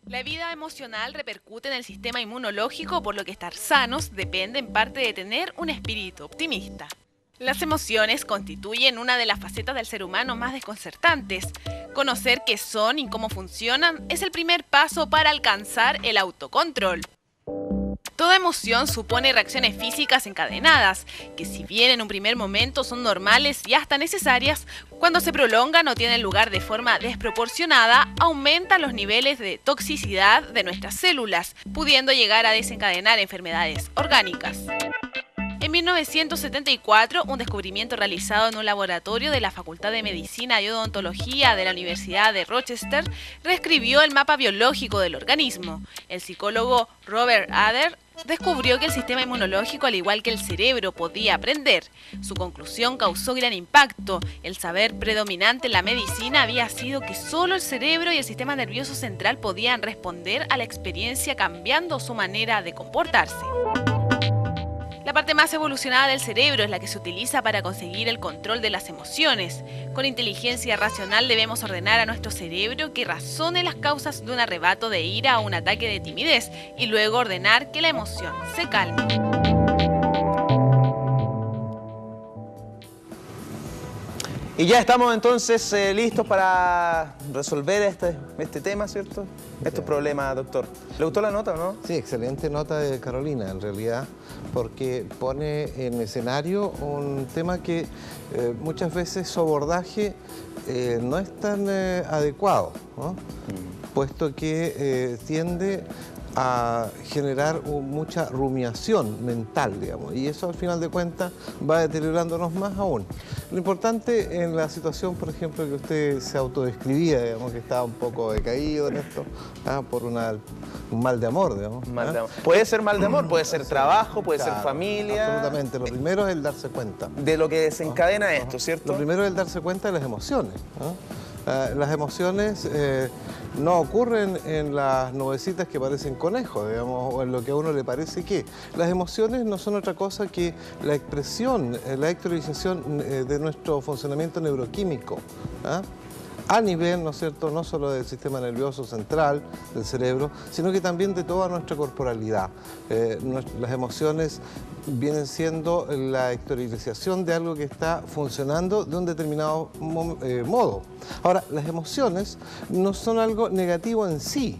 La vida emocional repercute en el sistema inmunológico, por lo que estar sanos depende en parte de tener un espíritu optimista. Las emociones constituyen una de las facetas del ser humano más desconcertantes. Conocer qué son y cómo funcionan es el primer paso para alcanzar el autocontrol. Toda emoción supone reacciones físicas encadenadas, que si bien en un primer momento son normales y hasta necesarias, cuando se prolongan o tienen lugar de forma desproporcionada, aumentan los niveles de toxicidad de nuestras células, pudiendo llegar a desencadenar enfermedades orgánicas. En 1974, un descubrimiento realizado en un laboratorio de la Facultad de Medicina y Odontología de la Universidad de Rochester reescribió el mapa biológico del organismo. El psicólogo Robert Adler descubrió que el sistema inmunológico, al igual que el cerebro, podía aprender. Su conclusión causó gran impacto. El saber predominante en la medicina había sido que solo el cerebro y el sistema nervioso central podían responder a la experiencia cambiando su manera de comportarse. La parte más evolucionada del cerebro es la que se utiliza para conseguir el control de las emociones. Con inteligencia racional debemos ordenar a nuestro cerebro que razone las causas de un arrebato de ira o un ataque de timidez y luego ordenar que la emoción se calme. Y ya estamos entonces listos para resolver este tema, ¿cierto? Estos problemas, doctor. ¿Le gustó la nota o no? Sí, excelente nota de Carolina, en realidad, porque pone en escenario un tema que muchas veces su abordaje no es tan adecuado, ¿no? Puesto que tiende a generar mucha rumiación mental, digamos, y eso al final de cuentas va deteriorándonos más aún. Lo importante en la situación, por ejemplo, que usted se autodescribía, digamos, que estaba un poco decaído en esto, por un mal de amor, digamos. Mal de amor. Puede ser mal de amor, puede ser trabajo, puede ser Claro, familia. absolutamente. Lo primero es el darse cuenta. De lo que desencadena esto, ¿cierto? Lo primero es el darse cuenta de las emociones, ¿no? Las emociones no ocurren en las nubecitas que parecen conejos, digamos, o en lo que a uno le parece que. Las emociones no son otra cosa que la expresión, la exteriorización de nuestro funcionamiento neuroquímico, a nivel, ¿no es cierto?, no solo del sistema nervioso central, del cerebro, sino que también de toda nuestra corporalidad. Las emociones vienen siendo la exteriorización de algo que está funcionando de un determinado modo. Ahora, las emociones no son algo negativo en sí.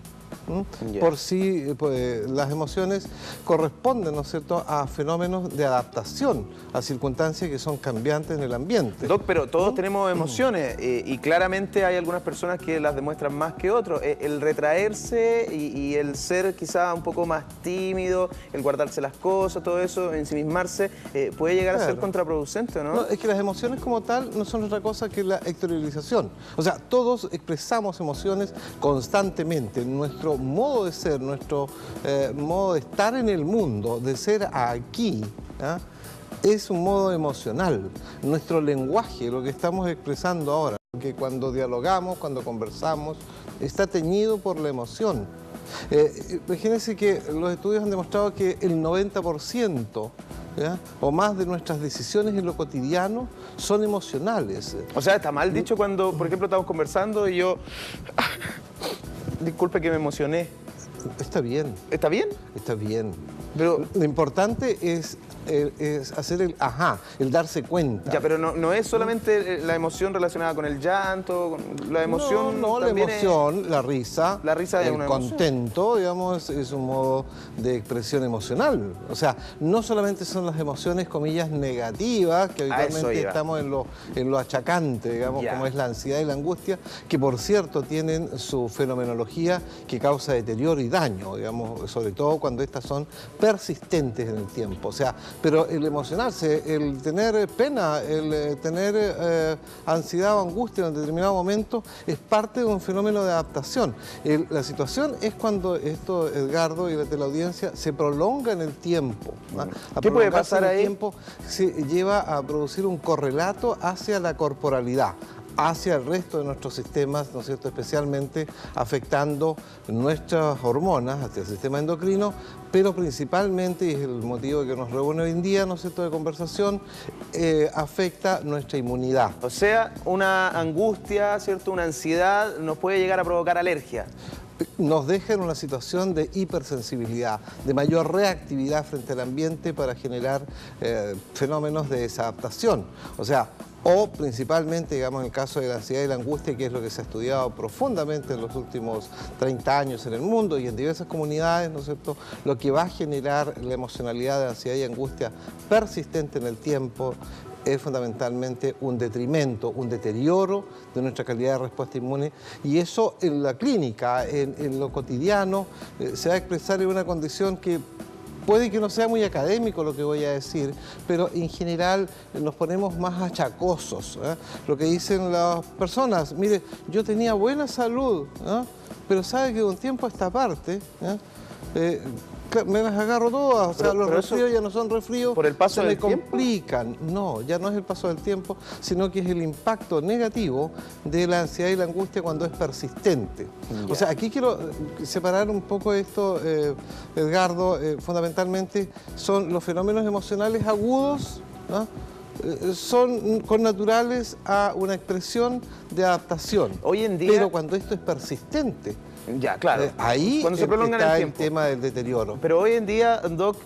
Por sí, pues, las emociones corresponden, ¿no es cierto?, a fenómenos de adaptación a circunstancias que son cambiantes en el ambiente. Doc, pero todos tenemos emociones y claramente hay algunas personas que las demuestran más que otros. El retraerse y el ser quizá un poco más tímido, el guardarse las cosas, todo eso, ensimismarse, puede llegar a ser contraproducente, ¿no? No, es que las emociones como tal no son otra cosa que la exteriorización. O sea, todos expresamos emociones constantemente. Nuestro modo de ser, nuestro modo de estar en el mundo, de ser aquí, es un modo emocional. Nuestro lenguaje, lo que estamos expresando ahora, que cuando dialogamos, cuando conversamos, está teñido por la emoción. Imagínense que los estudios han demostrado que el 90% o más de nuestras decisiones en lo cotidiano son emocionales. O sea, está mal dicho cuando, por ejemplo, estamos conversando y yo... Disculpe que me emocioné. Está bien. ¿Está bien? Está bien. Pero lo importante es hacer el el darse cuenta. Ya, pero no es solamente la emoción relacionada con el llanto, con la emoción. No, la emoción, la risa. La risa es el una contento, digamos, es un modo de expresión emocional. O sea, no solamente son las emociones, comillas, negativas, que habitualmente estamos en lo achacante, digamos, como es la ansiedad y la angustia, que por cierto tienen su fenomenología que causa deterioro y daño, digamos, sobre todo cuando estas son persistentes en el tiempo. O sea, pero el emocionarse, el tener pena, el tener ansiedad o angustia en un determinado momento es parte de un fenómeno de adaptación. La situación es cuando esto, Edgardo y la teleaudiencia, se prolonga en el tiempo. ¿Qué puede pasar ahí? El tiempo se lleva a producir un correlato hacia la corporalidad, hacia el resto de nuestros sistemas, ¿no es cierto?, especialmente afectando nuestras hormonas, hacia el sistema endocrino, pero principalmente, y es el motivo que nos reúne hoy en día, ¿no es cierto?, de conversación, afecta nuestra inmunidad. O sea, una angustia, ¿cierto?, una ansiedad nos puede llegar a provocar alergia. nos deja en una situación de hipersensibilidad, de mayor reactividad frente al ambiente para generar fenómenos de desadaptación. O sea, o principalmente, digamos, en el caso de la ansiedad y la angustia, que es lo que se ha estudiado profundamente en los últimos 30 años en el mundo y en diversas comunidades, ¿no es cierto?, lo que va a generar la emocionalidad de ansiedad y angustia persistente en el tiempo es fundamentalmente un detrimento, un deterioro de nuestra calidad de respuesta inmune, y eso en la clínica, en lo cotidiano, se va a expresar en una condición que puede que no sea muy académico lo que voy a decir, pero en general nos ponemos más achacosos, ¿eh? Lo que dicen las personas, mire, yo tenía buena salud, ¿eh? Pero sabe que de un tiempo a esta parte, me las agarro todas, o sea, los resfríos ya no son resfríos, ¿por el paso del tiempo? Se me complican. No, ya no es el paso del tiempo, sino que es el impacto negativo de la ansiedad y la angustia cuando es persistente. O sea, aquí quiero separar un poco esto, Edgardo, fundamentalmente son los fenómenos emocionales agudos, ¿no? Son connaturales a una expresión de adaptación. Hoy en día... Pero cuando esto es persistente, ya, claro. Ahí cuando se prolonga en está el el tiempo. tema del deterioro. Pero hoy en día, Doc,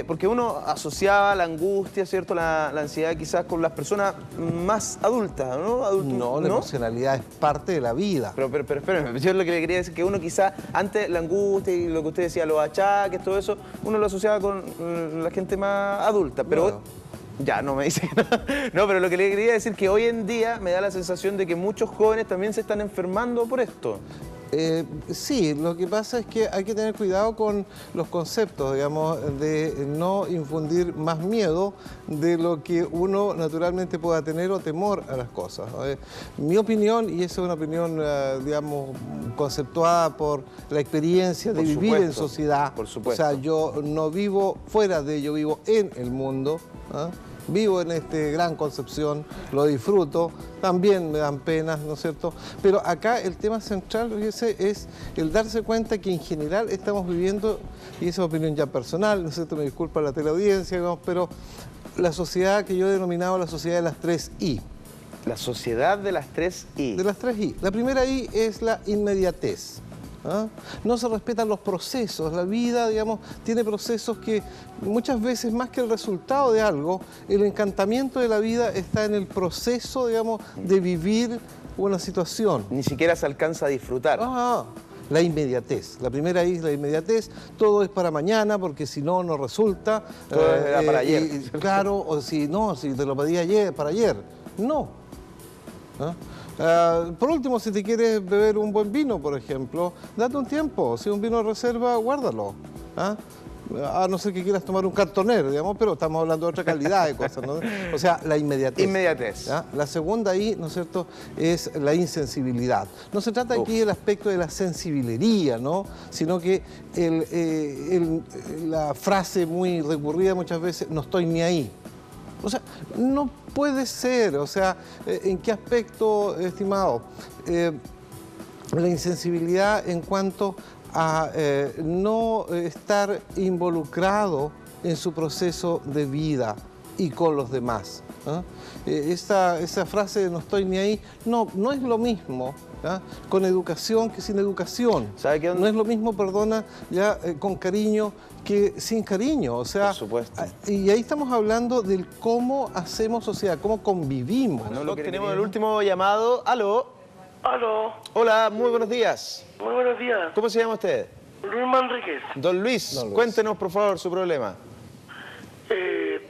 porque uno asociaba la angustia, ¿cierto?, la ansiedad quizás con las personas más adultas, ¿no? No, la emocionalidad es parte de la vida. Pero espérame, yo lo que le quería decir es que uno quizás antes la angustia y lo que usted decía, los achaques, todo eso, uno lo asociaba con la gente más adulta, pero... Bueno. Ya, no me dice que no. No, pero lo que le quería decir es que hoy en día me da la sensación de que muchos jóvenes también se están enfermando por esto. Sí, lo que pasa es que hay que tener cuidado con los conceptos, digamos, de no infundir más miedo de lo que uno naturalmente pueda tener o temor a las cosas. Mi opinión, y esa es una opinión, digamos, conceptuada por la experiencia de vivir en sociedad. Por supuesto. O sea, yo no vivo fuera de, yo vivo en el mundo, ¿ah? Vivo en este gran Concepción, lo disfruto, también me dan penas, ¿no es cierto? Pero acá el tema central, fíjese, es el darse cuenta que en general estamos viviendo, y esa es opinión ya personal, ¿no es cierto? Me disculpa la teleaudiencia, digamos, pero la sociedad que yo he denominado la sociedad de las 3 I. La sociedad de las 3 I. De las 3 I. La primera I es la inmediatez. ¿Ah? No se respetan los procesos, la vida, digamos, tiene procesos que muchas veces más que el resultado de algo, el encantamiento de la vida está en el proceso, digamos, de vivir una situación. Ni siquiera se alcanza a disfrutar. La inmediatez, la primera I es la inmediatez, todo es para mañana porque si no, no resulta. Todo era para ayer. Claro, o si no, si te lo pedí ayer, para ayer, no. ¿Ah? Por último, si te quieres beber un buen vino, por ejemplo, date un tiempo. Si es un vino de reserva, guárdalo. ¿Ah? A no ser que quieras tomar un cartoner, digamos, pero estamos hablando de otra calidad de cosas, ¿no? O sea, la inmediatez. Inmediatez. ¿Ya? La segunda I, ¿no es cierto?, es la insensibilidad. No se trata aquí del aspecto de la sensibilería, ¿no?, sino que la frase muy recurrida muchas veces, no estoy ni ahí. O sea, no puede ser. O sea, ¿en qué aspecto, estimado? La insensibilidad en cuanto a no estar involucrado en su proceso de vida y con los demás. Esa frase de no estoy ni ahí, no es lo mismo, ¿ya?, con educación que sin educación. ¿Sabe qué? No es lo mismo, perdona, ya con cariño que sin cariño. O sea, por supuesto. Y ahí estamos hablando del cómo hacemos sociedad, cómo convivimos. Bueno, tenemos el último llamado. ¿Aló? Aló. Hola, muy buenos días. Muy buenos días. ¿Cómo se llama usted? Luis Manríquez. Don Luis, cuéntenos por favor su problema.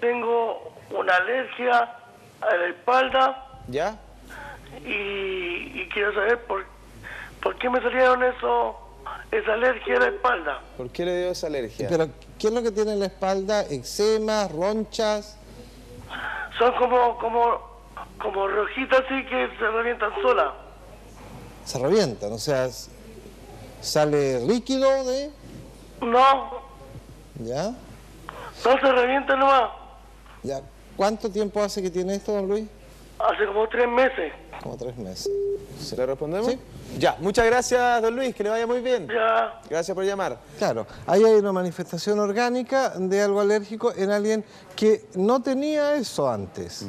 Tengo una alergia a la espalda. ¿Ya? Y quiero saber por qué me salieron esa alergia a la espalda. ¿Por qué le dio esa alergia? Pero, ¿qué es lo que tiene en la espalda? ¿Eczemas, ronchas? Son como rojitas así que se revientan solas. Se revientan, o sea, sale líquido de... No, ¿Ya? no se revientan nomás. ¿Ya? ¿Cuánto tiempo hace que tiene esto, don Luis? Hace como 3 meses. Como 3 meses. Sí. ¿Le respondemos? Sí. Ya, muchas gracias, don Luis, que le vaya muy bien. Ya. Gracias por llamar. Claro, ahí hay una manifestación orgánica de algo alérgico en alguien que no tenía eso antes.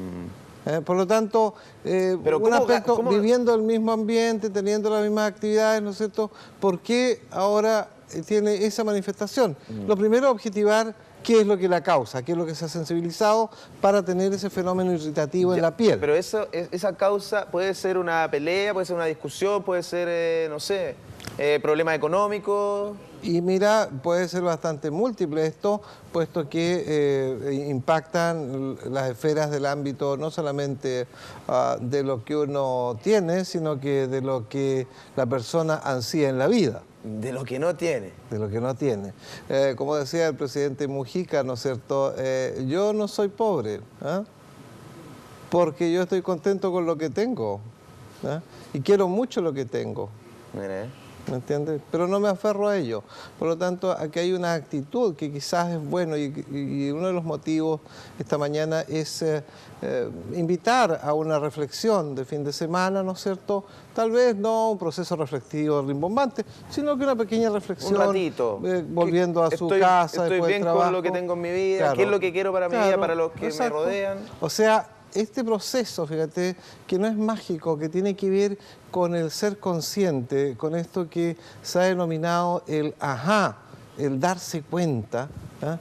Por lo tanto, Pero un ¿cómo aspecto, cómo- viviendo el mismo ambiente, teniendo las mismas actividades, ¿no es cierto? ¿Por qué ahora tiene esa manifestación? Lo primero, objetivar qué es lo que la causa, qué es lo que se ha sensibilizado para tener ese fenómeno irritativo en la piel. Pero esa causa puede ser una pelea, puede ser una discusión, puede ser, no sé, problemas económicos. Y mira, puede ser bastante múltiple esto, puesto que impactan las esferas del ámbito no solamente de lo que uno tiene, sino que de lo que la persona ansía en la vida. De lo que no tiene. De lo que no tiene. Como decía el presidente Mujica, ¿no es cierto? Yo no soy pobre, ¿ah? Porque yo estoy contento con lo que tengo, ¿ah? Y quiero mucho lo que tengo. Mire. ¿Me entiendes? Pero no me aferro a ello. Por lo tanto, aquí hay una actitud que quizás es bueno y uno de los motivos esta mañana es invitar a una reflexión de fin de semana, ¿no es cierto? Tal vez no un proceso reflexivo rimbombante, sino que una pequeña reflexión. Un ratito. Volviendo a su casa, Estoy después del bien trabajo. con lo que tengo en mi vida, Claro. qué es lo que quiero para mi vida, para los que Exacto. me rodean. O sea, este proceso, fíjate, que no es mágico, que tiene que ver con el ser consciente, con esto que se ha denominado el ajá, el darse cuenta, ¿ah?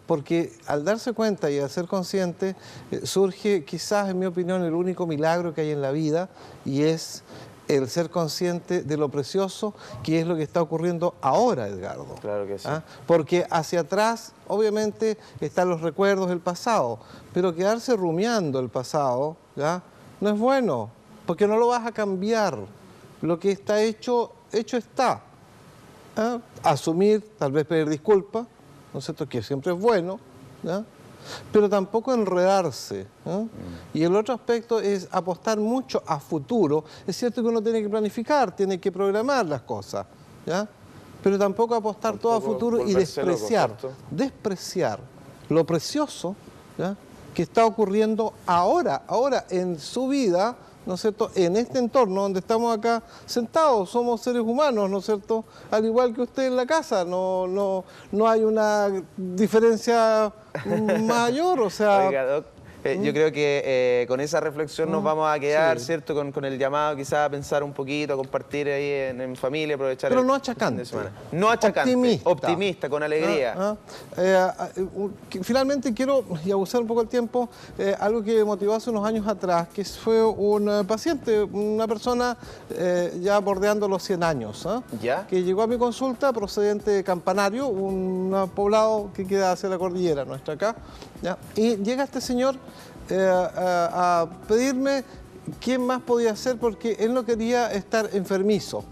Porque al darse cuenta y al ser consciente surge quizás, en mi opinión, el único milagro que hay en la vida, y es el ser consciente de lo precioso que es lo que está ocurriendo ahora, Edgardo. Claro que sí. ¿Ah? Porque hacia atrás, obviamente, están los recuerdos del pasado, pero quedarse rumiando el pasado, ¿ya? No es bueno, porque no lo vas a cambiar. Lo que está hecho, hecho está. ¿Ah? Asumir, tal vez pedir disculpas, ¿no es cierto?, que siempre es bueno, ¿ya? Pero tampoco enredarse, ¿eh? Y el otro aspecto es apostar mucho a futuro. Es cierto que uno tiene que planificar, tiene que programar las cosas, ¿ya? Pero tampoco apostar todo a futuro y volverse loco, ¿cierto? despreciar lo precioso, ¿ya?, que está ocurriendo ahora en su vida, ¿no es cierto?, en este entorno donde estamos acá sentados, somos seres humanos, ¿no es cierto?, al igual que usted en la casa, no hay una diferencia mayor, o sea... Oiga, Doc, yo creo que con esa reflexión nos vamos a quedar, Sí. ¿cierto? Con el llamado quizás a pensar un poquito, a compartir ahí en familia, aprovechar Pero el no fin achacante. de semana. No achacante, optimista, con alegría. Finalmente quiero, y abusar un poco el tiempo, algo que me motivó hace unos años atrás, que fue un paciente, una persona ya bordeando los 100 años, ¿Ya? que llegó a mi consulta procedente de Campanario, un poblado que queda hacia la cordillera nuestra acá, ¿ya? Y llega este señor a pedirme quién más podía hacer porque él no quería estar enfermizo.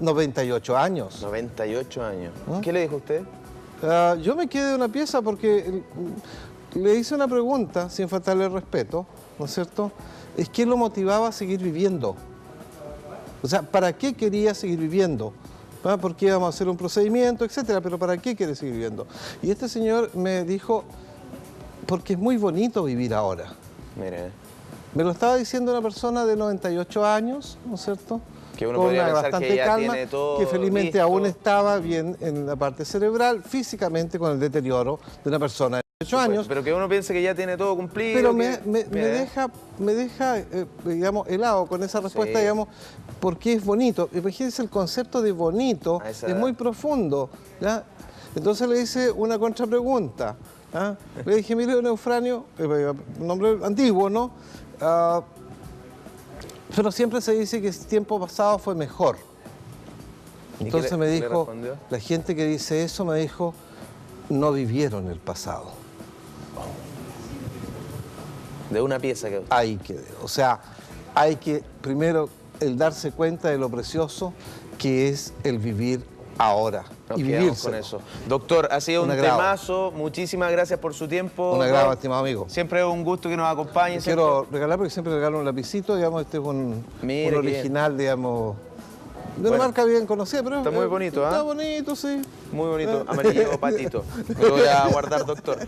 98 años. 98 años. ¿Qué le dijo usted? Yo me quedé de una pieza porque le hice una pregunta, sin faltarle el respeto, ¿no es cierto? Es qué lo motivaba a seguir viviendo. O sea, ¿para qué quería seguir viviendo? Porque íbamos a hacer un procedimiento, etcétera, pero ¿para qué quiere seguir viviendo? Y este señor me dijo, porque es muy bonito vivir ahora. Mire, Me lo estaba diciendo una persona de 98 años, ¿no es cierto? que uno Con podría una pensar bastante que ya calma, tiene todo que felizmente listo. aún estaba bien en la parte cerebral, físicamente con el deterioro de una persona de 18 años. pero que uno piense que ya tiene todo cumplido. Pero que- me Mire, deja digamos, helado con esa respuesta, Sí. digamos, porque es bonito. Imagínense, el concepto de bonito A esa es edad. muy profundo, ¿ya? Entonces le hice una contrapregunta, ¿ah? Le dije, mire, don Eufranio, un nombre antiguo, ¿no? Pero siempre se dice que el tiempo pasado fue mejor. ¿Y Entonces qué me le dijo, respondió? la gente que dice eso me dijo, no vivieron el pasado. De una pieza que... Ahí quedé. O sea, hay que primero el darse cuenta de lo precioso que es el vivir ahora. Nos y quedamos vivirse con eso. Doctor, ha sido un agrado. temazo. Muchísimas gracias por su tiempo. Un agrado, Doc. estimado amigo. Siempre es un gusto que nos acompañe. Quiero regalar, porque siempre regalo un lapicito, digamos, este es un Mire, un qué bien. original, digamos, de una Bueno, marca bien conocida, pero está muy bonito, Está ¿ah? bonito, sí. Muy bonito, amarillo patito. Me lo voy a guardar, doctor.